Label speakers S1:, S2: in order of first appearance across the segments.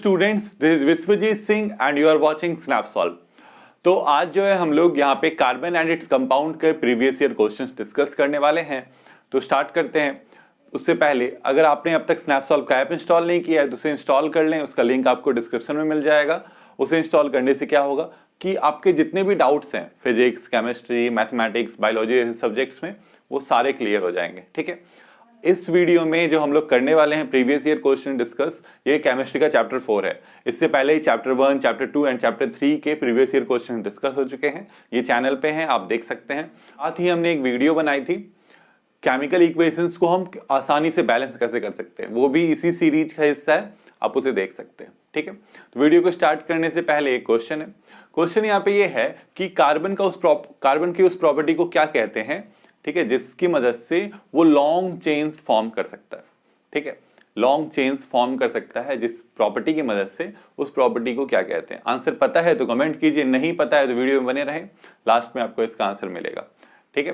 S1: Students, this is Vishwajeet Singh and you are watching Snapsolve. तो आज जो है हम लोग यहाँ पे कार्बन एंड इट्स कंपाउंड के प्रीवियस ईयर क्वेश्चंस डिस्कस करने वाले हैं। तो स्टार्ट करते हैं। उससे पहले अगर आपने अब तक स्नैपसॉल्व का ऐप इंस्टॉल नहीं किया है तो उसे इंस्टॉल कर लें, उसका लिंक आपको डिस्क्रिप्शन में मिल जाएगा। उसे इंस्टॉल करने से क्या होगा कि आपके जितने भी डाउट्स हैं फिजिक्स, केमिस्ट्री, मैथमेटिक्स, बायोलॉजी जैसे सब्जेक्ट्स में, वो सारे क्लियर हो जाएंगे। ठीक है, इस वीडियो में जो हम लोग करने वाले हैं प्रीवियस ईयर क्वेश्चन डिस्कस, ये केमिस्ट्री का चैप्टर 4 है। इससे पहले ही चैप्टर 1, चैप्टर 2 एंड चैप्टर 3 के प्रीवियस ईयर क्वेश्चन डिस्कस हो चुके हैं। ये चैनल पे हैं, आप देख सकते हैं। साथ ही हमने एक वीडियो बनाई थी केमिकल इक्वेशंस को हम आसानी से बैलेंस कैसे कर सकते हैं, वो भी इसी सीरीज का हिस्सा है, आप उसे देख सकते हैं। ठीक है, तो वीडियो को स्टार्ट करने से पहले एक क्वेश्चन है। क्वेश्चन यहाँ पे ये है कि कार्बन की उस प्रॉपर्टी को क्या कहते हैं, ठीक है, जिसकी मदद से वो लॉन्ग चेन्स फॉर्म कर सकता है। ठीक है, लॉन्ग चेन्स फॉर्म कर सकता है जिस प्रॉपर्टी की मदद से, उस प्रॉपर्टी को क्या कहते हैं। आंसर पता है तो कमेंट कीजिए, नहीं पता है तो वीडियो में बने रहें, लास्ट में आपको इसका आंसर मिलेगा। ठीक है,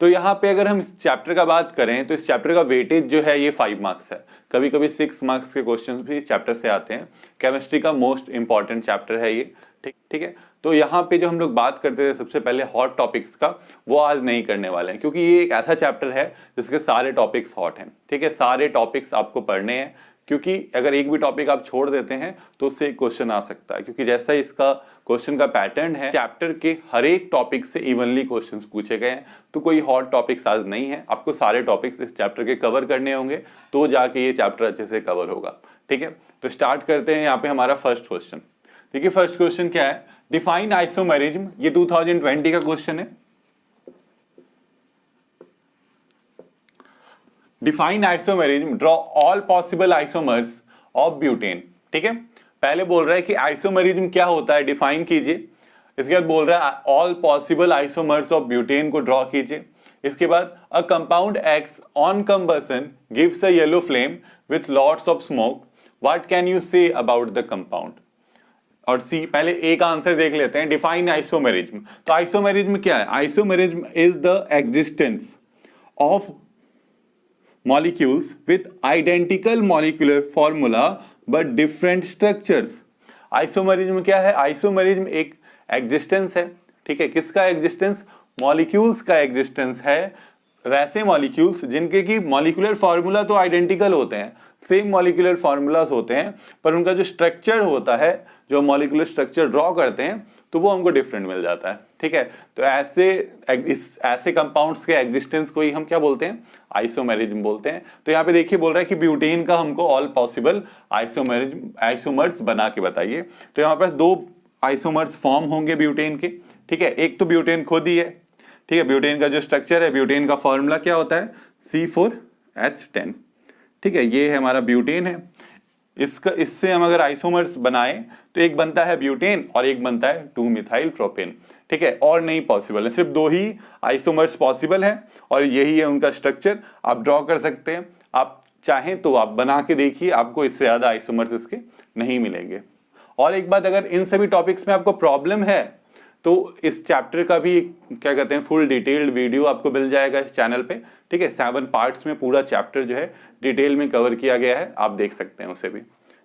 S1: तो यहाँ पे अगर हम इस चैप्टर का बात करें तो इस चैप्टर का वेटेज जो है ये 5 मार्क्स है। कभी कभी 6 मार्क्स के क्वेश्चंस भी इस चैप्टर से आते हैं। केमिस्ट्री का मोस्ट इंपॉर्टेंट चैप्टर है ये। ठीक है, तो यहाँ पे जो हम लोग बात करते थे सबसे पहले हॉट टॉपिक्स का, वो आज नहीं करने वाले हैं, क्योंकि ये एक ऐसा चैप्टर है जिसके सारे टॉपिक्स हॉट हैं। ठीक है, सारे टॉपिक्स आपको पढ़ने हैं, क्योंकि अगर एक भी टॉपिक आप छोड़ देते हैं तो उससे एक क्वेश्चन आ सकता है। क्योंकि जैसा इसका क्वेश्चन का पैटर्न है, चैप्टर के हर एक टॉपिक से इवनली क्वेश्चंस पूछे गए हैं, तो कोई हॉट टॉपिक्स आज नहीं है। आपको सारे टॉपिक्स इस चैप्टर के कवर करने होंगे, तो जाके ये चैप्टर अच्छे से कवर होगा। ठीक है, तो स्टार्ट करते हैं। यहाँ पे हमारा फर्स्ट क्वेश्चन, देखिए फर्स्ट क्वेश्चन क्या है, डिफाइन आइसोमेरिज्म। ये 2020 का क्वेश्चन है। Define isomerism, draw all possible isomers of butane. ठीक है, पहले बोल रहा है कि आइसोमेरिज्म क्या होता है, डिफाइन कीजिए। इसके बाद बोल रहा है all possible isomers of butane को ड्रॉ कीजिए। इसके बाद a compound X on combustion gives a yellow flame with lots of smoke, what can you say about the compound. और सी, पहले ए का आंसर देख लेते हैं। डिफाइन आइसोमेरिज्म, तो आइसोमेरिज्म क्या है? Isomerism is the existence of molecules with identical molecular formula but different structures। Isomerism क्या है? आइसोमेरिज्म एक एग्जिस्टेंस है। ठीक है, किसका एग्जिस्टेंस? मॉलिक्यूल्स का एग्जिस्टेंस है। वैसे मॉलिक्यूल्स जिनके की मॉलिक्यूलर फॉर्मूला तो आइडेंटिकल होते हैं, सेम मॉलिक्यूलर फॉर्मूलाज होते हैं, पर उनका जो स्ट्रक्चर होता है, जो मॉलिक्यूलर स्ट्रक्चर ड्रॉ करते हैं, तो वो हमको डिफरेंट मिल जाता है। ठीक है, तो ऐसे कंपाउंड्स के एग्जिस्टेंस को ही हम क्या बोलते हैं? आइसोमेरिज्म बोलते हैं। तो यहाँ पे देखिए बोल रहा है कि ब्यूटेन का हमको ऑल पॉसिबल आइसोमर्स बना के बताइए। तो यहाँ पर 2 आइसोमर्स फॉर्म होंगे ब्यूटेन के। ठीक है, एक तो ब्यूटेन खुद ही है। ठीक है, ब्यूटेन का जो स्ट्रक्चर है, ब्यूटेन का फॉर्मूला क्या होता है? C4H10। ठीक है, ये है हमारा ब्यूटेन है। इससे हम अगर आइसोमर्स बनाएं तो एक बनता है ब्यूटेन और एक बनता है 2-मिथाइल प्रोपेन। ठीक है, और नहीं पॉसिबल है, सिर्फ 2 ही आइसोमर्स पॉसिबल है और यही है उनका स्ट्रक्चर। आप ड्रॉ कर सकते हैं, आप चाहें तो आप बना के देखिए, आपको इससे ज्यादा आइसोमर्स इसके नहीं मिलेंगे। और एक बात, अगर इन सभी टॉपिक्स में आपको प्रॉब्लम है तो इस चैप्टर का भी क्या कहते हैं फुल डिटेल्ड वीडियो आपको मिल जाएगा इस चैनल पे। ठीक है, 7 पार्ट्स में पूरा चैप्टर जो है डिटेल में कवर किया गया है, आप देख सकते हैं उसे भी।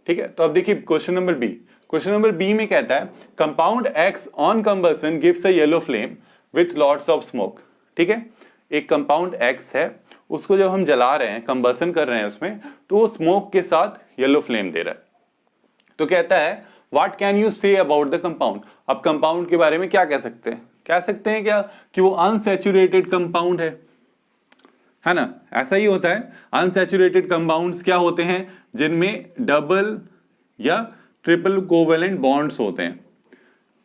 S1: ठीक है, तो अब देखिए question number B. Question number B में कहता है compound X on combustion gives a yellow flame with lots of smoke. ठीक है, एक कंपाउंड एक्स है, उसको जब हम जला रहे हैं, कंबसन कर रहे हैं उसमें, तो वो स्मोक के साथ येलो फ्लेम दे रहा है। तो कहता है what can you say about the compound. अब कंपाउंड के बारे में क्या कह सकते हैं? कह सकते हैं क्या कि वो अनसैचुरेटेड कंपाउंड है ना? ऐसा ही होता है। अनसैचुरेटेड कंपाउंड्स क्या होते हैं? जिनमें डबल या ट्रिपल कोवेलेंट बॉन्ड्स होते हैं,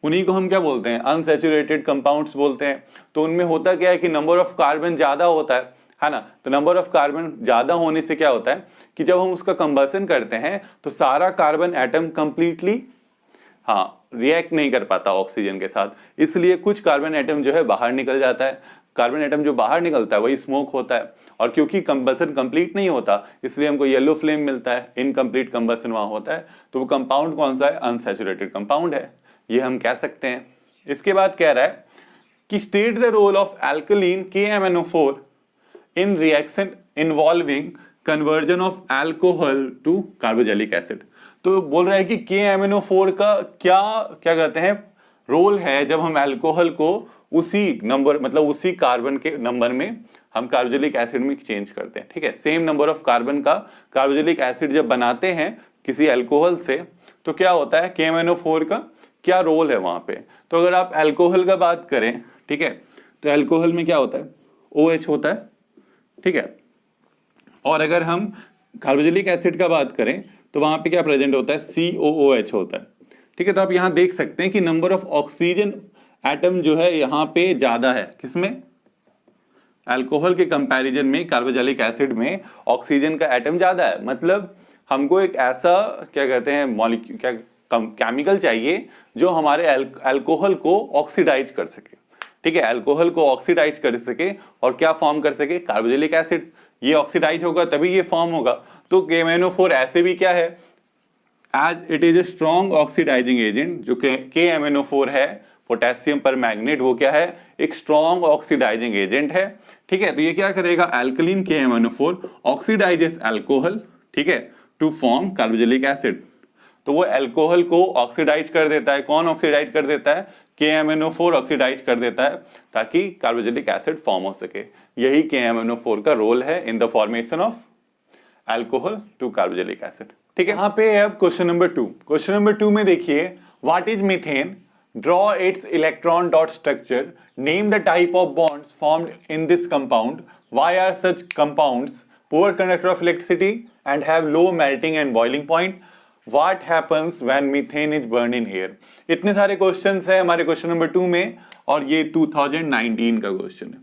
S1: उन्हीं को हम क्या बोलते हैं? अनसैचुरेटेड कंपाउंड्स बोलते हैं। तो उनमें होता क्या है कि नंबर ऑफ कार्बन ज्यादा होता है ना? तो नंबर ऑफ कार्बन ज्यादा होने से क्या होता है कि जब हम उसका कंबसन करते हैं तो सारा कार्बन एटम कंप्लीटली रिएक्ट नहीं कर पाता ऑक्सीजन के साथ, इसलिए कुछ कार्बन एटम जो है बाहर निकल जाता है। कार्बन एटम जो बाहर निकलता है वही स्मोक होता है, और क्योंकि कंबसन कंप्लीट नहीं होता इसलिए हमको येलो फ्लेम मिलता है। इनकम्प्लीट कंबसन वहां होता है, तो वो कंपाउंड कौन सा है? अनसैचुरेटेड कंपाउंड है, ये हम कह सकते हैं। इसके बाद कह रहा है कि state the role of alkaline KMnO4 in reaction involving conversion of alcohol to carboxylic acid. तो बोल रहा है कि KMnO4 का क्या क्या कहते हैं रोल है जब हम अल्कोहल को उसी नंबर मतलब उसी कार्बन के नंबर में हम कार्बोक्सिलिक एसिड में चेंज करते हैं। ठीक है, सेम नंबर ऑफ कार्बन का कार्बोक्सिलिक एसिड जब बनाते हैं किसी अल्कोहल से तो क्या होता है, KMnO4 का क्या रोल है वहां पे। तो अगर आप अल्कोहल का बात करें, ठीक है, तो अल्कोहल में क्या होता है, OH होता है। ठीक है, और अगर हम कार्बोक्सिलिक एसिड का बात करें तो वहां पे क्या प्रेजेंट होता है, COOH होता है। ठीक है, तो आप यहां देख सकते हैं कि नंबर ऑफ ऑक्सीजन एटम जो है यहाँ पे ज्यादा है, किसमें, अल्कोहल के कंपैरिजन में कार्बोक्सिलिक एसिड में ऑक्सीजन का एटम ज्यादा है। मतलब हमको एक ऐसा क्या कहते हैं मॉलिक्यूल क्या केमिकल चाहिए जो हमारे अल्कोहल को ऑक्सीडाइज कर सके। ठीक है, अल्कोहल को ऑक्सीडाइज कर सके और क्या फॉर्म कर सके, कार्बोक्सिलिक एसिड। ये ऑक्सीडाइज होगा तभी ये फॉर्म होगा। तो KMnO4 ऐसे भी क्या है, as it is a strong oxidizing agent. जो KMnO4 है पोटेशियम पर मैग्नेट, वो क्या है, एक स्ट्रॉन्ग ऑक्सीडाइजिंग एजेंट है। ठीक है, तो ये क्या करेगा, अल्कलीन KMnO4 ऑक्सीडाइजेस अल्कोहल, ठीक है, टू फॉर्म कार्बोक्सिलिक एसिड। तो वो अल्कोहल को ऑक्सीडाइज कर देता है। कौन ऑक्सीडाइज कर देता है, KMnO4 ऑक्सीडाइज कर देता है ताकि कार्बोक्सिलिक एसिड फॉर्म हो सके। यही KMnO4 का रोल है in the formation of alcohol to carboxylic acid. ठीक है, यहाँ पे अब क्वेश्चन नंबर 2। क्वेश्चन नंबर 2 में देखिए, what is methane, draw its electron dot structure, name the type of bonds formed in this compound, why are such compounds poor conductor of electricity and have low melting and boiling point, what happens when methane is burn in air. इतने सारे questions है हमारे question number 2 में और ये 2019 का question है।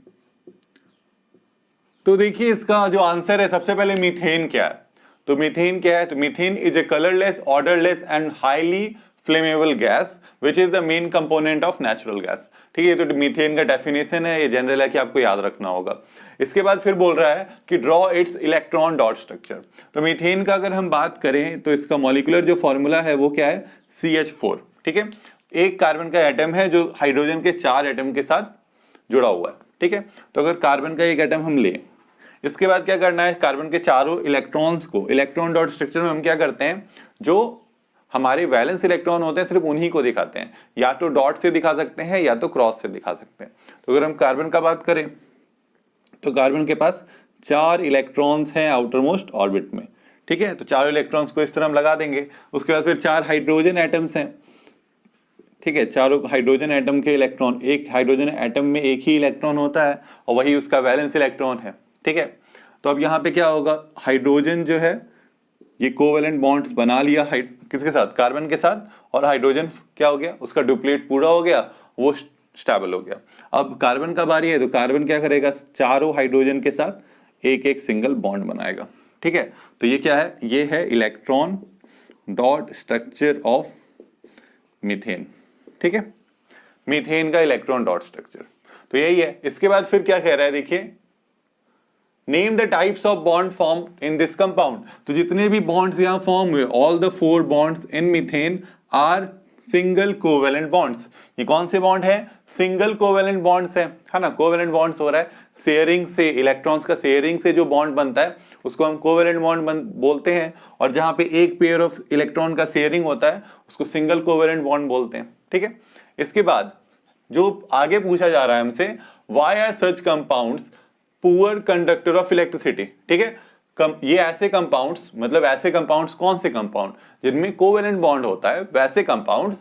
S1: तो देखिए इसका जो आंसर है, सबसे पहले मीथेन क्या है। तो मीथेन क्या है, तो methane is a colourless, odourless and highly flammable gas which is the main component of natural gas. ठीक है, तो मीथेन का डेफिनेशन है, ये जनरल है कि आपको याद रखना होगा। इसके बाद फिर बोल रहा है कि draw its electron dot structure. तो मीथेन का अगर हम बात करें तो इसका मॉलिक्यूलर जो फॉर्मूला है वो क्या है, CH4। ठीक है, एक कार्बन का एटम है जो हाइड्रोजन के 4 एटम के साथ जुड़ा हुआ है। ठीक है, तो अगर कार्बन का एक एटम हम लें, इसके बाद क्या करना है, कार्बन के चारों इलेक्ट्रॉन्स को इलेक्ट्रॉन डॉट स्ट्रक्चर में हम क्या करते हैं, जो हमारे वैलेंस इलेक्ट्रॉन होते हैं सिर्फ उन्हीं को दिखाते हैं, या तो डॉट से दिखा सकते हैं या तो क्रॉस से दिखा सकते हैं। तो अगर हम कार्बन का बात करें तो कार्बन के पास 4 इलेक्ट्रॉन्स हैं आउटर मोस्ट ऑर्बिट में। ठीक है, तो 4 इलेक्ट्रॉन्स को इस तरह हम लगा देंगे। उसके बाद फिर 4 हाइड्रोजन एटम्स हैं। ठीक है, चारों हाइड्रोजन एटम के इलेक्ट्रॉन, एक हाइड्रोजन एटम में एक ही इलेक्ट्रॉन होता है और वही उसका वैलेंस इलेक्ट्रॉन है। ठीक है, तो अब यहाँ पे क्या होगा, हाइड्रोजन जो है ये कोवेलेंट बॉन्ड्स बना लिया किसके साथ, कार्बन के साथ, और हाइड्रोजन क्या हो गया, उसका डुप्लीट पूरा हो गया, वो स्टेबल हो गया। अब कार्बन का बारी है तो कार्बन क्या करेगा, चारों हाइड्रोजन के साथ एक एक सिंगल बॉन्ड बनाएगा। ठीक है, तो ये क्या है, ये है electron dot structure of methane. ठीक है, मीथेन का इलेक्ट्रॉन डॉट स्ट्रक्चर तो यही है। इसके बाद फिर क्या कह रहा है, देखिए, name the types of bond form in this compound. तो जितने भी बॉन्ड्स यहां फॉर्म हुए, all the 4 bonds in methane are single covalent bonds. ये कौन से बॉन्ड है, सिंगल कोवेलेंट बॉन्ड्स है ना। कोवेलेंट बॉन्ड्स हो रहा है शेयरिंग से, इलेक्ट्रॉन्स का शेयरिंग से जो बॉन्ड बनता है उसको हम कोवेलेंट बॉन्ड बोलते हैं, और जहां पे एक पेयर ऑफ इलेक्ट्रॉन का शेयरिंग होता है उसको सिंगल कोवेलेंट बॉन्ड बोलते हैं। ठीक है, इसके बाद जो आगे पूछा जा रहा है हमसे, why are such compounds poor conductor of electricity. ठीक है, ये ऐसे कंपाउंड्स, मतलब ऐसे कंपाउंड्स, कौन से कंपाउंड जिनमें कोवेलेंट बॉन्ड होता है, वैसे compounds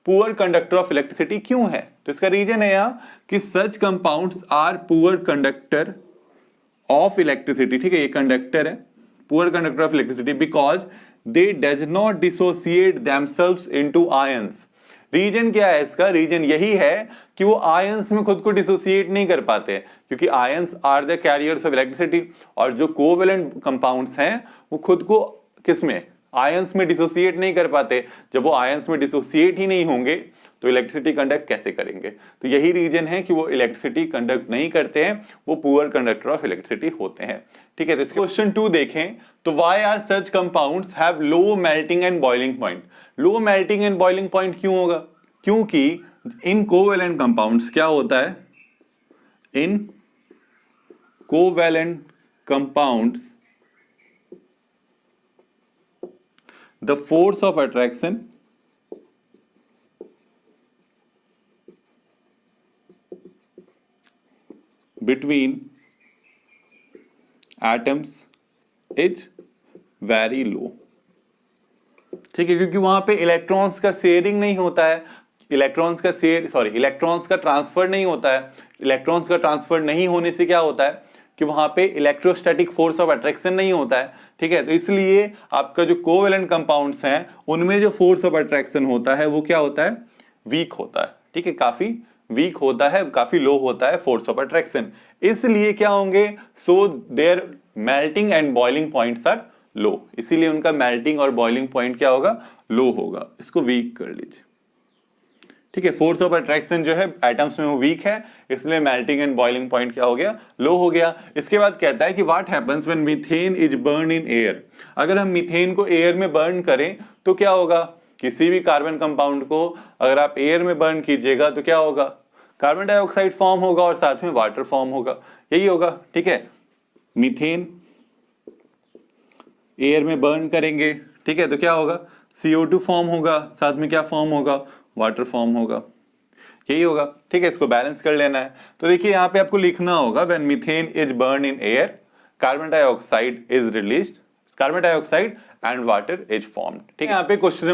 S1: poor conductor of electricity क्यों है। तो इसका रीजन है यहाँ कि such compounds are poor conductor of electricity. ठीक है, ये कंडक्टर है, poor conductor of electricity because they does not dissociate themselves into ions. Reason क्या है इसका, रीजन यही है कि वो आयंस में खुद को डिसोसिएट नहीं कर पाते, क्योंकि ions are the carriers of electricity, और जो कोवेलेंट कंपाउंड्स हैं वो खुद को किसमें, आयंस में डिसोसिएट नहीं कर पाते। जब वो आयंस में डिसोसिएट ही नहीं होंगे तो इलेक्ट्रिसिटी कंडक्ट कैसे करेंगे। तो यही रीजन है कि वो इलेक्ट्रिसिटी कंडक्ट नहीं करते हैं, वो पुअर कंडक्टर ऑफ इलेक्ट्रिसिटी होते हैं। ठीक है, तो क्वेश्चन 2 देखें तो why are such compounds have low melting and boiling point. Low melting and boiling point क्यों होगा, क्योंकि इन कोवेलेंट कंपाउंड्स क्या होता है, in covalent compounds the force of attraction between atoms is very low. ठीक है, क्योंकि वहां पे इलेक्ट्रॉन्स का शेयरिंग नहीं होता है, इलेक्ट्रॉन्स का ट्रांसफर नहीं होता है। इलेक्ट्रॉन्स का ट्रांसफर नहीं होने से क्या होता है कि वहां पे इलेक्ट्रोस्टैटिक फोर्स ऑफ अट्रैक्शन नहीं होता है। ठीक है, तो इसलिए आपका जो कोवेलेंट कंपाउंड्स हैं उनमें जो फोर्स ऑफ अट्रैक्शन होता है वो क्या होता है, वीक होता है। ठीक है, काफी वीक होता है, काफी लो होता है फोर्स ऑफ अट्रैक्शन। इसलिए क्या होंगे, so their melting and boiling points are low, इसीलिए उनका मेल्टिंग और बॉइलिंग पॉइंट क्या होगा, लो होगा। इसको वीक कर लीजिए। ठीक है, फोर्स ऑफ अट्रैक्शन जो है एटम्स में वो वीक है, इसलिए मेल्टिंग एंड बॉइलिंग पॉइंट क्या हो गया, लो हो गया। इसके बाद कहता है कि what happens when methane is burn in air. अगर हम मीथेन को एयर में बर्न करें तो क्या होगा, किसी भी कार्बन कंपाउंड को अगर आप एयर में बर्न कीजिएगा तो क्या होगा, कार्बन डाइऑक्साइड फॉर्म होगा और साथ में वाटर फॉर्म होगा, यही होगा। ठीक है, मीथेन एयर में बर्न करेंगे, ठीक है, तो क्या होगा, CO2 फॉर्म होगा, साथ में क्या फॉर्म होगा, वाटर फॉर्म होगा, यही होगा। ठीक है, इसको बैलेंस कर लेना है। तो देखिए यहाँ पे आपको लिखना होगा when methane is burn in air, carbon dioxide is released, carbon dioxide and water is formed. ठीक है, यहाँ पे क्वेश्चन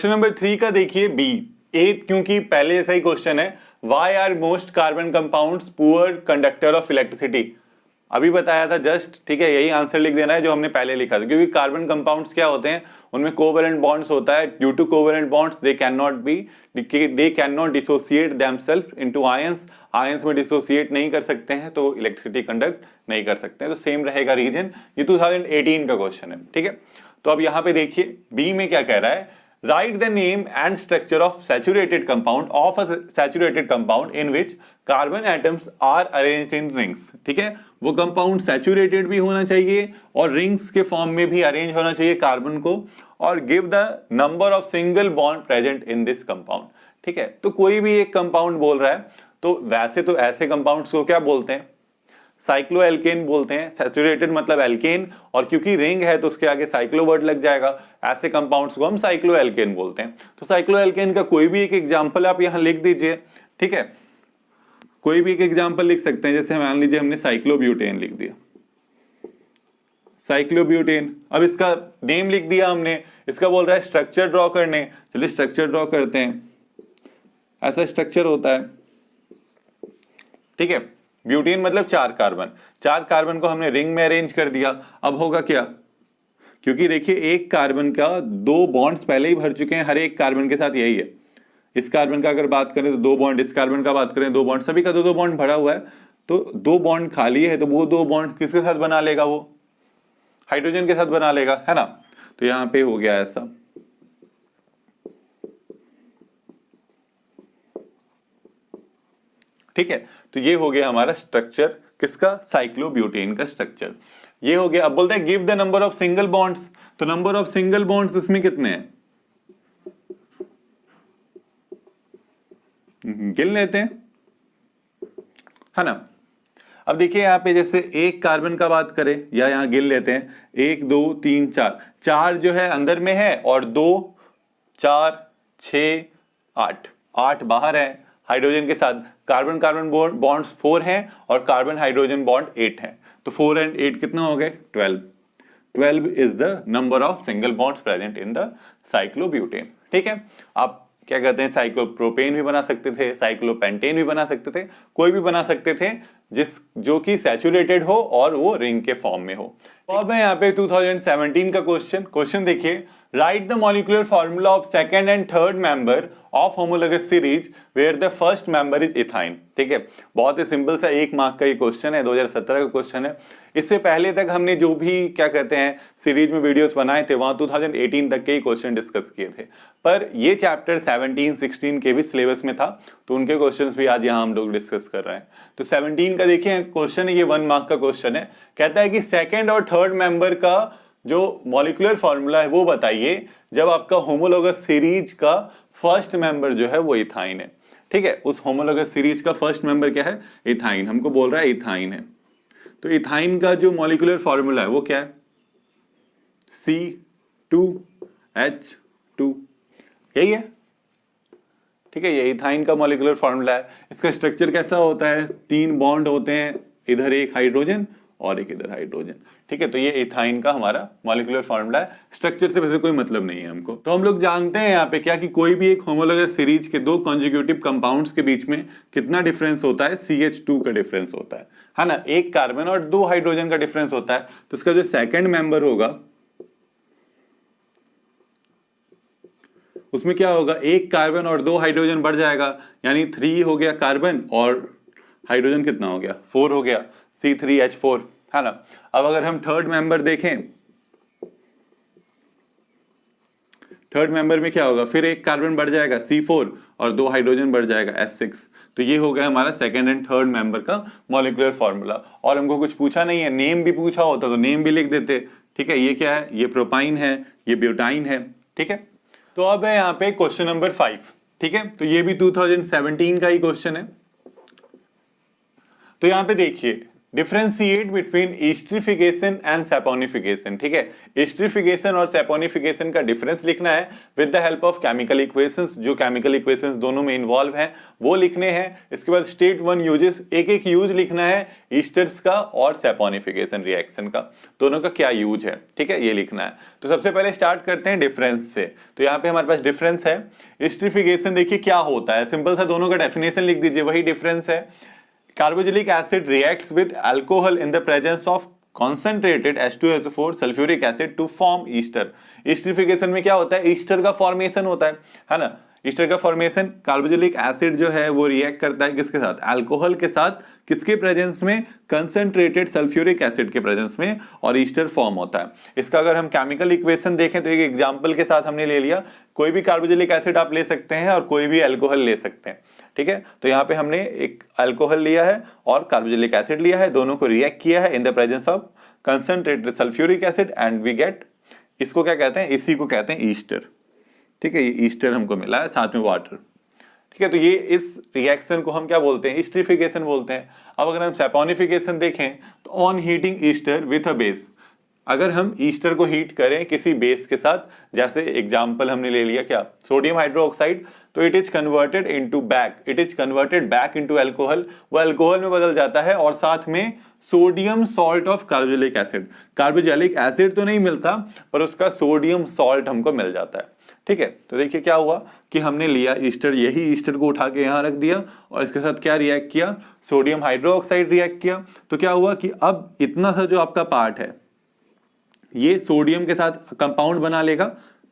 S1: नंबर 3 का देखिए बी ए, क्योंकि पहले जैसा ही क्वेश्चन है, why are most carbon compounds poor conductor of electricity. अभी बताया था जस्ट। ठीक है, यही आंसर लिख देना है जो हमने पहले लिखा था, क्योंकि कार्बन कंपाउंड्स क्या होते हैं, उनमें कोवेलेंट बॉन्ड्स होता है। Due to covalent bonds they can not dissociate themselves into ions. Ions में डिसोसिएट नहीं कर सकते हैं तो इलेक्ट्रिसिटी कंडक्ट नहीं कर सकते हैं। तो सेम रहेगा रीजन। ये 2018 का क्वेश्चन है। ठीक है, तो अब यहाँ पे देखिए बी में क्या कह रहा है, write the name and structure of saturated compound in which carbon atoms are arranged in rings। ठीक है, वो कंपाउंड सैचुरेटेड भी होना चाहिए और रिंग्स के फॉर्म में भी अरेंज होना चाहिए कार्बन को, और give the number of single bond present in this compound. ठीक है, तो कोई भी एक कंपाउंड बोल रहा है, तो वैसे तो ऐसे कंपाउंड्स को क्या बोलते हैं, साइक्लो एल्केन बोलते हैं। सैचुरेटेड मतलब एल्केन, और क्योंकि रिंग है तो उसके आगे साइक्लो वर्ड लग जाएगा। ऐसे कंपाउंड्स को हम साइक्लो एल्केन बोलते हैं। तो साइक्लो एल्केन का कोई भी एक एग्जांपल आप यहां लिख दीजिए। ठीक है, कोई भी एक एग्जांपल लिख सकते हैं, जैसे मान लीजिए हमने साइक्लोब्यूटेन लिख दिया, साइक्लोब्यूटेन। अब इसका नेम लिख दिया हमने, इसका बोल रहा है स्ट्रक्चर ड्रॉ करने। चलिए स्ट्रक्चर ड्रॉ करते हैं। ऐसा स्ट्रक्चर होता है। ठीक है, ब्यूटेन मतलब 4 कार्बन को हमने रिंग में अरेंज कर दिया। अब होगा क्या, क्योंकि देखिए एक कार्बन का 2 बॉन्ड्स पहले ही भर चुके हैं, हर एक कार्बन के साथ यही है। इस कार्बन का अगर बात करें तो 2 बॉन्ड, इस कार्बन का बात करें 2 बॉन्ड, सभी का 2 बॉन्ड भरा हुआ है। तो 2 बॉन्ड खाली है, तो वो 2 बॉन्ड किसके साथ बना लेगा, वो हाइड्रोजन के साथ बना लेगा, है ना। तो यहां पे हो गया ऐसा। ठीक है, तो ये हो गया हमारा स्ट्रक्चर, किसका, साइक्लोब्यूटेन का स्ट्रक्चर। ये हो गया। अब बोलते हैं give the number of single bonds. तो नंबर ऑफ सिंगल बॉन्ड्स इसमें कितने हैं, गिन लेते हैं, है ना। अब देखिए यहाँ पे जैसे एक कार्बन का बात करें, या यहाँ गिन लेते हैं, 1 2 3 4, 4 जो है अंदर में है और 2 4 6 8 बाहर है हाइड्रोजन के साथ। कार्बन कार्बन बॉन्ड्स 4 हैं और कार्बन हाइड्रोजन बॉन्ड 8 हैं। तो 4 and 8 कितना हो गए, 12 is the number of single bonds present in the cyclobutane. ठीक है, आप क्या कहते हैं, साइक्लोप्रोपेन भी बना सकते थे, साइक्लोपेंटेन भी बना सकते थे, कोई भी बना सकते थे जो कि सैचुरेटेड हो और वो रिंग के फॉर्म में हो। तो अब है यहाँ पे 2017 का क्वेश्चन देखिए, write the molecular formula of second and third member of homologous series where the first member is ethyne. ठीक है, बहुत ही सिंपल सा 1 मार्क का ये क्वेश्चन है, 2017 का क्वेश्चन है। इससे पहले तक हमने जो भी क्या कहते हैं सीरीज में वीडियोस बनाए थे, वहां 2018 तक के ही क्वेश्चन डिस्कस किए थे, पर ये चैप्टर 17 16 के भी सिलेबस में था, तो उनके क्वेश्चंस भी आज यहाँ हम लोग डिस्कस कर रहे हैं। तो 17 का देखिए क्वेश्चन है, ये 1 मार्क का क्वेश्चन है। कहता है कि सेकेंड और थर्ड मेंबर का जो मॉलिक्यूलर फॉर्मूला है वो बताइए जब आपका होमोलोगस सीरीज का फर्स्ट मेंबर जो है वो इथाइन है। ठीक है, उस होमोलोगस सीरीज का फर्स्ट मेंबर क्या है, इथाइन। हमको बोल रहा है इथाइन है। तो इथाइन का जो मॉलिक्यूलर फॉर्मूला है वो क्या है, C2 H2, यही है, ठीक है। ये इथाइन का मॉलिक्यूलर फॉर्मूला है। इसका स्ट्रक्चर कैसा होता है, 3 बॉन्ड होते हैं, इधर एक हाइड्रोजन और एक इधर हाइड्रोजन, ठीक है। तो ये इथाइन का हमारा मॉलिक्यूलर फॉर्मूला है। स्ट्रक्चर से वैसे कोई मतलब नहीं है हमको। तो हम लोग जानते हैं यहाँ पे क्या कि कोई भी एक होमोलोगस सीरीज के 2 कॉन्जिक्यूटिव कंपाउंड्स के बीच में कितना डिफरेंस होता है, CH2 का डिफरेंस होता है ना। 1 कार्बन और 2 हाइड्रोजन का डिफरेंस होता है। तो इसका जो सेकेंड मेंबर होगा उसमें क्या होगा, 1 कार्बन और 2 हाइड्रोजन बढ़ जाएगा, यानी 3 हो गया कार्बन और हाइड्रोजन कितना हो गया, 4 हो गया, C3H4, है ना। अब अगर हम थर्ड मेंबर देखें, थर्ड मेंबर में क्या होगा, फिर 1 कार्बन बढ़ जाएगा C4 और 2 हाइड्रोजन बढ़ जाएगा S6। तो ये हो गया हमारा सेकेंड एंड थर्ड मेंबर का मॉलिक्यूलर फॉर्मूला। और हमको कुछ पूछा नहीं है, नेम भी पूछा होता तो नेम भी लिख देते, ठीक है। ये क्या है, ये प्रोपाइन है, ये ब्यूटाइन है, ठीक है। तो अब है यहाँ पे क्वेश्चन नंबर 5, ठीक है। तो ये भी 2017 का ही क्वेश्चन है। तो यहाँ पे देखिए, differentiate between esterification and saponification, ठीक है। एस्टरिफिकेशन और सैपोनिफिकेशन का डिफरेंस लिखना है with the help of chemical equations. जो केमिकल इक्वेशंस दोनों में इन्वॉल्व हैं वो लिखने हैं। इसके बाद स्टेट 1 यूजेस, एक एक यूज लिखना है ईस्टर्स का और सैपोनिफिकेशन रिएक्शन का, दोनों का क्या यूज है, ठीक है, ये लिखना है। तो सबसे पहले स्टार्ट करते हैं डिफरेंस से। तो यहाँ पे हमारे पास डिफरेंस है। एस्टरिफिकेशन देखिए क्या होता है, सिंपल सा दोनों का डेफिनेशन लिख दीजिए, वही डिफरेंस है। Carboxylic acid reacts with alcohol in the presence of concentrated H2SO4 sulfuric acid to form ester। Esterification में क्या होता है, ईस्टर का फॉर्मेशन होता है ना। ईस्टर का फॉर्मेशन, कार्बोक्सिलिक एसिड जो है वो रिएक्ट करता है किसके साथ, अल्कोहल के साथ, किसके प्रेजेंस में, कंसंट्रेटेड सल्फ्यूरिक एसिड के प्रेजेंस में, और ईस्टर फॉर्म होता है। इसका अगर हम केमिकल इक्वेशन देखें तो एक एग्जांपल के साथ हमने ले लिया, कोई भी कार्बोक्सिलिक एसिड आप ले सकते हैं और कोई भी अल्कोहल ले सकते हैं, ठीक है। तो यहाँ पे हमने एक अल्कोहल लिया है और कार्बोक्सिलिक एसिड लिया है, दोनों को रिएक्ट किया है in the presence of concentrated sulphuric acid and we get, इसको क्या कहते हैं, इसी को कहते हैं ईस्टर, ठीक है। ये ईस्टर हमको मिला है, साथ में वाटर, ठीक है। तो ये इस रिएक्शन को हम क्या बोलते हैं, एस्टरिफिकेशन बोलते हैं। अब अगर हम सैपोनिफिकेशन देखें तो on heating Easter with a base, अगर हम ईस्टर को हीट करें किसी बेस के साथ, जैसे एग्जांपल हमने ले लिया क्या, सोडियम हाइड्रोक्साइड, तो it is converted into back into alcohol, वो अल्कोहल में बदल जाता है और साथ में sodium salt of carboxylic acid, carboxylic acid तो नहीं मिलता पर उसका सोडियम सॉल्ट हमको मिल जाता है, ठीक है। तो देखिए क्या हुआ कि हमने लिया ईस्टर, यही ईस्टर को उठा के यहाँ रख दिया और इसके साथ क्या रिएक्ट किया, सोडियम हाइड्रोक्साइड रिएक्ट किया। तो क्या हुआ कि अब इतना सा जो आपका पार्ट है ये सोडियम के साथ कंपाउंड बना लेगा।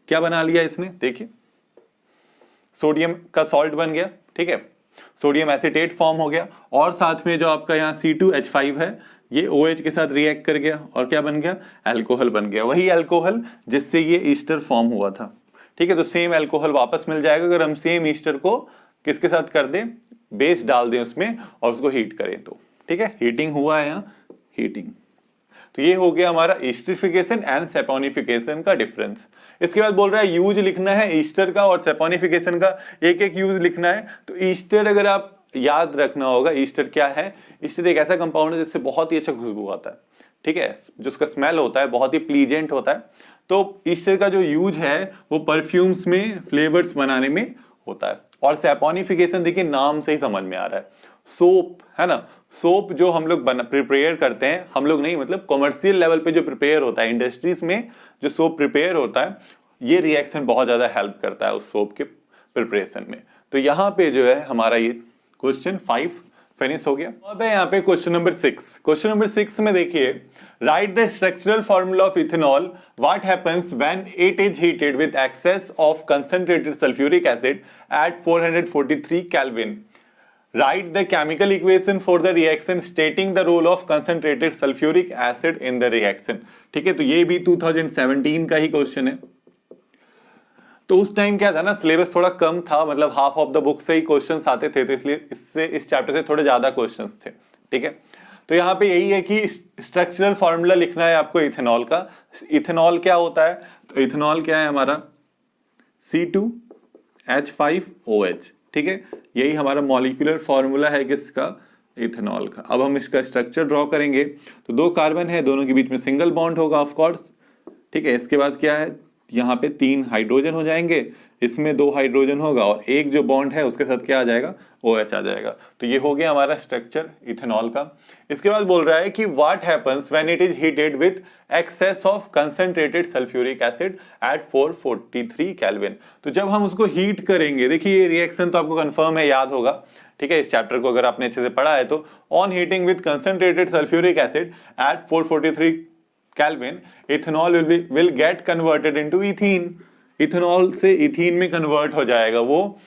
S1: क्या बना लिया इसने, देखिए सोडियम का सॉल्ट बन गया, ठीक है, सोडियम एसीटेट फॉर्म हो गया, और साथ में जो आपका यहाँ C2H5 है ये OH के साथ रिएक्ट कर गया और क्या बन गया, अल्कोहल बन गया, वही अल्कोहल जिससे ये ईस्टर फॉर्म हुआ था, ठीक है। तो सेम अल्कोहल वापस मिल जाएगा अगर हम सेम ईस्टर को किसके साथ कर दें, बेस डाल दें उसमें और उसको हीट करें तो, ठीक है। हीटिंग हुआ है यहाँ, हीटिंग। तो ये हो गया हमारा एस्टरिफिकेशन एंड सैपोनिफिकेशन का डिफरेंस। इसके बाद बोल रहा है यूज लिखना है ईस्टर का और सैपोनिफिकेशन का, एक एक यूज लिखना है। तो ईस्टर अगर आप याद रखना होगा, ईस्टर क्या है, ईस्टर एक ऐसा कंपाउंड है जिससे बहुत ही अच्छा खुशबू आता है, ठीक है, जिसका स्मेल होता है बहुत ही प्लीजेंट होता है। तो ईस्टर का जो यूज है वो परफ्यूम्स में फ्लेवर्स बनाने में होता है। और सैपोनिफिकेशन देखिए नाम से ही समझ में आ रहा है, सोप है ना, सोप जो हम लोग प्रिपेयर करते हैं, हम लोग नहीं मतलब कॉमर्शियल लेवल पे जो प्रिपेयर होता है, इंडस्ट्रीज में जो सोप प्रिपेयर होता है, ये रिएक्शन बहुत ज्यादा हेल्प करता है उस सोप के प्रिपरेशन में। तो यहाँ पे जो है हमारा ये क्वेश्चन 5 फिनिश हो गया। अब है यहाँ पे क्वेश्चन नंबर 6। क्वेश्चन नंबर 6 में देखिए, write the structural formula of ethanol, what happens when it is heated with excess of concentrated sulphuric acid at 443 kelvin. Write the chemical equation for the reaction stating the role of concentrated sulfuric acid in the reaction। ठीक है, तो ये भी 2017 का ही question है। तो उस time क्या था ना, सिलेबस थोड़ा कम था, मतलब हाफ ऑफ द बुक से ही क्वेश्चंस आते थे, तो इसलिए इससे इस चैप्टर से थोड़े ज्यादा क्वेश्चंस थे, ठीक है। तो यहाँ पे यही है कि स्ट्रक्चरल फॉर्मूला लिखना है आपको इथेनॉल का। इथेनॉल क्या होता है, तो इथेनॉल क्या है हमारा C2H5OH, ठीक है, यही हमारा मॉलिक्यूलर फॉर्मूला है किसका, इथेनॉल का। अब हम इसका स्ट्रक्चर ड्रॉ करेंगे तो 2 कार्बन है, दोनों के बीच में सिंगल बॉन्ड होगा ऑफ कोर्स, ठीक है। इसके बाद क्या है, यहाँ पे 3 हाइड्रोजन हो जाएंगे, इसमें 2 हाइड्रोजन होगा और एक जो बॉन्ड है उसके साथ क्या आ जाएगा, OH आ जाएगा। तो ये हो गया हमारा स्ट्रक्चर इथेनॉल का। इसके बाद बोल रहा है कि what happens when it is heated with excess of concentrated sulphuric acid at 443 kelvin. तो जब हम उसको हीट करेंगे, देखिए ये रिएक्शन तो आपको कंफर्म है, याद होगा, ठीक है, इस चैप्टर को अगर आपने अच्छे से पढ़ा है तो। On heating with concentrated sulphuric acid at 443 kelvin ethanol will get converted into ethene. Ethanol से इथीन में कन्वर्ट हो जाएगा वो,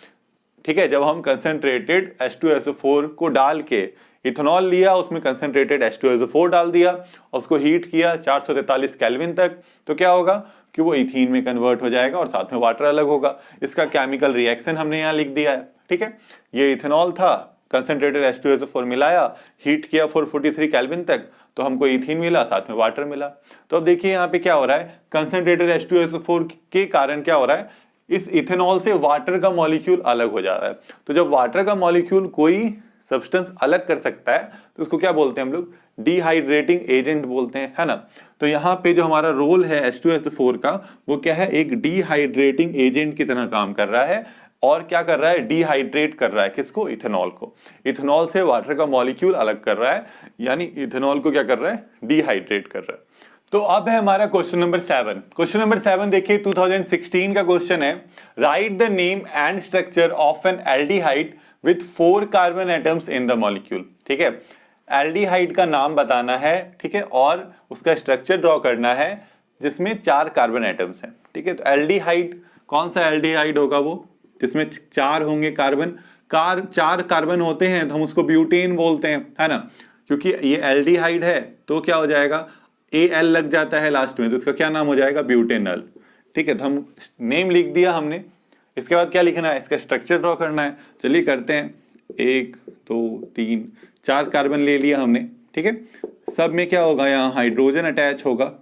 S1: ठीक है। जब हम कंसंट्रेटेड H2SO4 को डाल के इथेनॉल लिया, उसमें कंसंट्रेटेड H2SO4 डाल दिया, उसको हीट किया 443 केल्विन तक, तो क्या होगा कि वो इथीन में कन्वर्ट हो जाएगा और साथ में वाटर अलग होगा। इसका केमिकल रिएक्शन हमने यहाँ लिख दिया है, ठीक है। ये इथेनॉल था, कंसंट्रेटेड H2SO4 मिलाया, हीट किया 443 केल्विन तक, तो हमको इथीन मिला, साथ में वाटर मिला। तो अब देखिए यहाँ पे क्या हो रहा है, कंसंट्रेटेड H2SO4 के कारण क्या हो रहा है, इस इथेनॉल से वाटर का मॉलिक्यूल अलग हो जा रहा है। तो जब वाटर का मॉलिक्यूल कोई सब्सटेंस अलग कर सकता है तो उसको क्या बोलते हैं हम लोग, डिहाइड्रेटिंग एजेंट बोलते हैं, है ना। तो यहाँ पे जो हमारा रोल है H2SO4 का, वो क्या है, एक डिहाइड्रेटिंग एजेंट की तरह काम कर रहा है। और क्या कर रहा है, डिहाइड्रेट कर रहा है किसको, इथेनॉल को। इथेनॉल से वाटर का मॉलिक्यूल अलग कर रहा है, यानी इथेनॉल को क्या कर रहा है, डिहाइड्रेट कर रहा है। तो अब है हमारा क्वेश्चन नंबर 7। क्वेश्चन नंबर 7 देखिए 2016 का क्वेश्चन है, right the name and structure of N aldehyde with 4 carbon atoms in the molecule. ठीक है, एल्डिहाइड का नाम बताना है, ठीक है, और उसका स्ट्रक्चर ड्रॉ करना है जिसमें 4 कार्बन एटम्स हैं। ठीक है, तो एल्डिहाइड, कौन सा एल्डिहाइड होगा वो, जिसमें 4 होंगे कार्बन। 4 कार्बन होते हैं तो हम उसको ब्यूटेन बोलते हैं, है ना। क्योंकि ये एल्डिहाइड है तो क्या हो जाएगा, Al लग जाता है लास्ट में, तो इसका क्या नाम हो जाएगा, ब्यूटेनल। ठीक है, तो हम नेम लिख दिया हमने। इसके बाद क्या लिखना है, इसका स्ट्रक्चर ड्रॉ करना है। चलिए करते हैं। 1 2 3 4 कार्बन ले लिया हमने, ठीक है। सब में क्या होगा, यहाँ हाइड्रोजन अटैच होगा।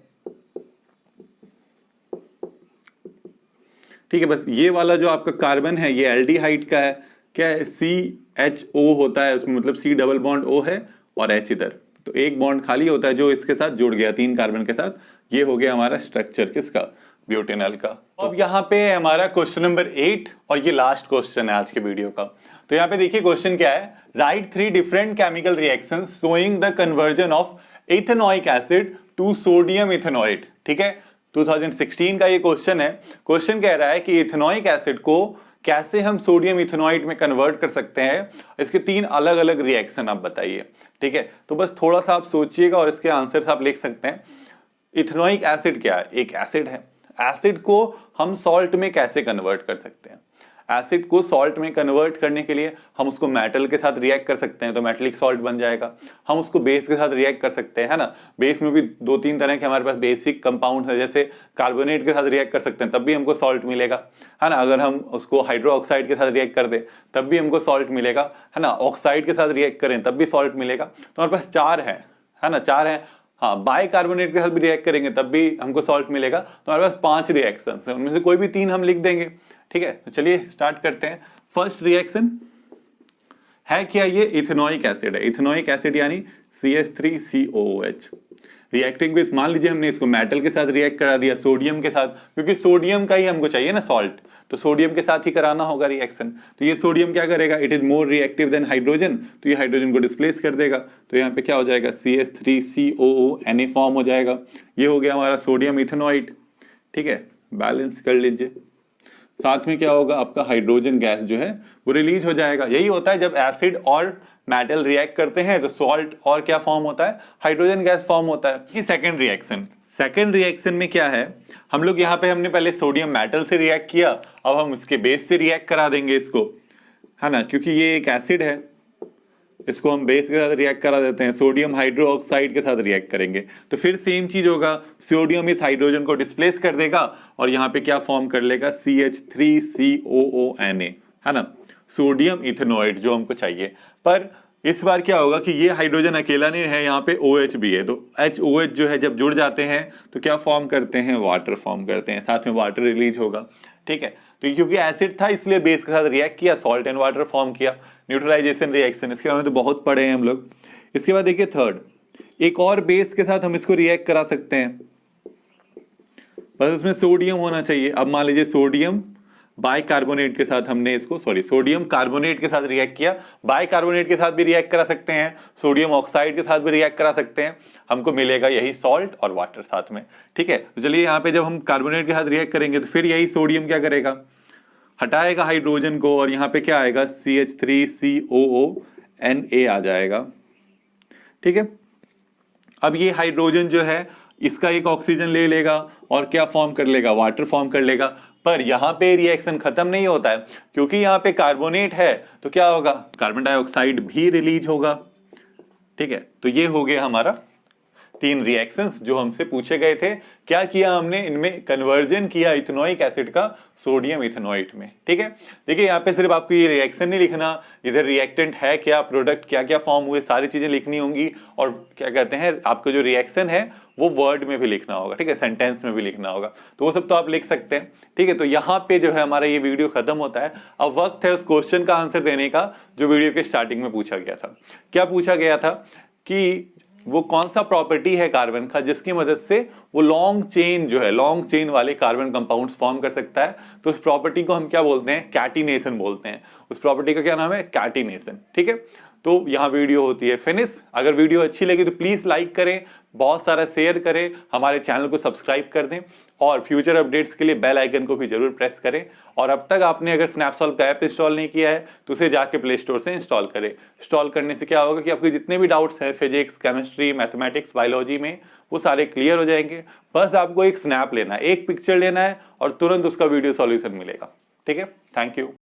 S1: ठीक है, बस ये वाला जो आपका कार्बन है ये एल्डिहाइड का है, क्या है, CHO होता है उसमें, मतलब C डबल बॉन्ड O है और H इधर, तो एक बॉन्ड खाली होता है जो इसके साथ जुड़ गया 3 कार्बन के साथ। ये हो गया हमारा स्ट्रक्चर किसका, ब्यूटेनल का। अब यहाँ पे है हमारा क्वेश्चन नंबर 8 और ये लास्ट क्वेश्चन है आज के वीडियो का। तो यहाँ पे देखिए क्वेश्चन क्या है, write 3 different chemical reactions showing the conversion of ethanoic acid to sodium ethanoate. ठीक है, 2016 का ये क्वेश्चन है। क्वेश्चन कह रहा है कि इथेनोइक एसिड को कैसे हम सोडियम इथेनोएट में कन्वर्ट कर सकते हैं, इसके 3 अलग अलग रिएक्शन आप बताइए। ठीक है, तो बस थोड़ा सा आप सोचिएगा और इसके आंसर्स आप लिख सकते हैं। इथेनोइक एसिड क्या है, एक एसिड है। एसिड को हम सॉल्ट में कैसे कन्वर्ट कर सकते हैं, एसिड को सॉल्ट में कन्वर्ट करने के लिए हम उसको मेटल के साथ रिएक्ट कर सकते हैं तो मेटलिक सॉल्ट बन जाएगा। हम उसको बेस के साथ रिएक्ट कर सकते हैं, है ना। बेस में भी 2-3 तरह के हमारे पास बेसिक कंपाउंड है, जैसे कार्बोनेट के साथ रिएक्ट कर सकते हैं तब भी हमको सॉल्ट मिलेगा, है ना। अगर हम उसको हाइड्रो ऑक्साइड के साथ रिएक्ट कर दे तब भी हमको सॉल्ट मिलेगा, है ना। ऑक्साइड के साथ रिएक्ट करें तब भी सॉल्ट मिलेगा। तो हमारे पास 4 है ना, 4 है। हाँ, बाय कार्बोनेट के साथ भी रिएक्ट करेंगे तब भी हमको सॉल्ट मिलेगा। तो हमारे पास 5 रिएक्शंस हैं, उनमें से कोई भी 3 हम लिख देंगे। ठीक है, तो चलिए स्टार्ट करते हैं। फर्स्ट रिएक्शन है क्या, ये इथेनोइक एसिड है। इथेनोइक एसिड यानी CH3COOH रिएक्टिंग विथ, मान लीजिए हमने इसको मेटल के साथ रिएक्ट करा दिया, सोडियम के साथ, क्योंकि सोडियम का ही हमको चाहिए ना सॉल्ट, तो सोडियम के साथ ही कराना होगा रिएक्शन। तो ये सोडियम क्या करेगा, it is more reactive than hydrogen, तो ये हाइड्रोजन को डिस्प्लेस कर देगा। तो यहाँ पे क्या हो जाएगा, CH3COO Na फॉर्म हो जाएगा। ये हो गया हमारा सोडियम इथेनोइट। ठीक है, बैलेंस कर लीजिए। साथ में क्या होगा, आपका हाइड्रोजन गैस जो है वो रिलीज हो जाएगा। यही होता है जब एसिड और मेटल रिएक्ट करते हैं तो सॉल्ट और क्या फॉर्म होता है, हाइड्रोजन गैस फॉर्म होता है। ये सेकंड रिएक्शन। सेकंड रिएक्शन में क्या है, हम लोग यहाँ पे हमने पहले सोडियम मेटल से रिएक्ट किया, अब हम इसके बेस से रिएक्ट करा देंगे इसको, है ना, क्योंकि ये एक एसिड है, इसको हम बेस के साथ रिएक्ट करा देते हैं। सोडियम हाइड्रो ऑक्साइड के साथ रिएक्ट करेंगे तो फिर सेम चीज होगा, सोडियम इस हाइड्रोजन को डिस्प्लेस कर देगा और यहाँ पे क्या फॉर्म कर लेगा, CH3COONA, है ना, सोडियम इथेनोइड जो हमको चाहिए। पर इस बार क्या होगा कि ये हाइड्रोजन अकेला नहीं है, यहाँ पे OH भी है, तो HOH जो है जब जुड़ जाते हैं तो क्या फॉर्म करते हैं, वाटर फॉर्म करते हैं, साथ में वाटर रिलीज होगा। ठीक है, तो क्योंकि एसिड था इसलिए बेस के साथ रिएक्ट किया, सॉल्ट एंड वाटर फॉर्म किया, न्यूट्रलाइजेशन रिएक्शन। इसके बारे में तो बहुत पढ़े हैं हम लोग। इसके बाद देखिए थर्ड, एक और बेस के साथ हम इसको रिएक्ट करा सकते हैं। बस उसमें सोडियम होना चाहिए। अब मान लीजिए सोडियम बाइकार्बोनेट के साथ हमने इसको सोडियम कार्बोनेट के साथ रिएक्ट किया, बाइकार्बोनेट के साथ भी रिएक्ट करा सकते हैं, सोडियम ऑक्साइड के साथ भी रिएक्ट करा सकते हैं, हमको मिलेगा यही सॉल्ट और वाटर साथ में। ठीक है, तो चलिए यहाँ पे जब हम कार्बोनेट के साथ रिएक्ट करेंगे तो फिर यही सोडियम क्या करेगा, हटाएगा हाइड्रोजन को, और यहाँ पे क्या आएगा CH3COONA आ जाएगा। ठीक है, अब ये हाइड्रोजन जो है इसका एक ऑक्सीजन ले लेगा और क्या फॉर्म कर लेगा, वाटर फॉर्म कर लेगा। पर यहाँ पे रिएक्शन खत्म नहीं होता है, क्योंकि यहाँ पे कार्बोनेट है तो क्या होगा, कार्बन डाइऑक्साइड भी रिलीज होगा। ठीक है, तो ये हो गया हमारा 3 रिएक्शंस जो हमसे पूछे गए थे। क्या किया हमने, इनमें कन्वर्जन किया इथेनोइक एसिड का सोडियम इथेनोइट में। ठीक है, देखिए यहाँ पे सिर्फ आपको ये रिएक्शन नहीं लिखना, इधर रिएक्टेंट है क्या, प्रोडक्ट क्या क्या फॉर्म हुए, सारी चीजें लिखनी होंगी। और क्या कहते हैं, आपको जो रिएक्शन है वो वर्ड में भी लिखना होगा। ठीक है, सेंटेंस में भी लिखना होगा, तो वो सब तो आप लिख सकते हैं। ठीक है, तो यहाँ पे जो है हमारा ये वीडियो खत्म होता है। अब वक्त है उस क्वेश्चन का आंसर देने का जो वीडियो के स्टार्टिंग में पूछा गया था। क्या पूछा गया था कि वो कौन सा प्रॉपर्टी है कार्बन का जिसकी मदद से वो लॉन्ग चेन जो है, लॉन्ग चेन वाले कार्बन कंपाउंड्स फॉर्म कर सकता है। तो उस प्रॉपर्टी को हम क्या बोलते हैं, कैटिनेशन बोलते हैं। उस प्रॉपर्टी का क्या नाम है, कैटिनेशन। ठीक है, तो यहाँ वीडियो होती है फिनिश। अगर वीडियो अच्छी लगी तो प्लीज लाइक करें, बहुत सारा शेयर करें, हमारे चैनल को सब्सक्राइब कर दें, और फ्यूचर अपडेट्स के लिए बेल आइकन को भी जरूर प्रेस करें। और अब तक आपने अगर स्नैपसॉल्व का ऐप इंस्टॉल नहीं किया है तो उसे जाके प्ले स्टोर से इंस्टॉल करें। इंस्टॉल करने से क्या होगा कि आपके जितने भी डाउट्स हैं फिजिक्स, केमिस्ट्री, मैथमेटिक्स, बायोलॉजी में, वो सारे क्लियर हो जाएंगे। बस आपको एक स्नैप लेना है, एक पिक्चर लेना है और तुरंत उसका वीडियो सॉल्यूशन मिलेगा। ठीक है, थैंक यू।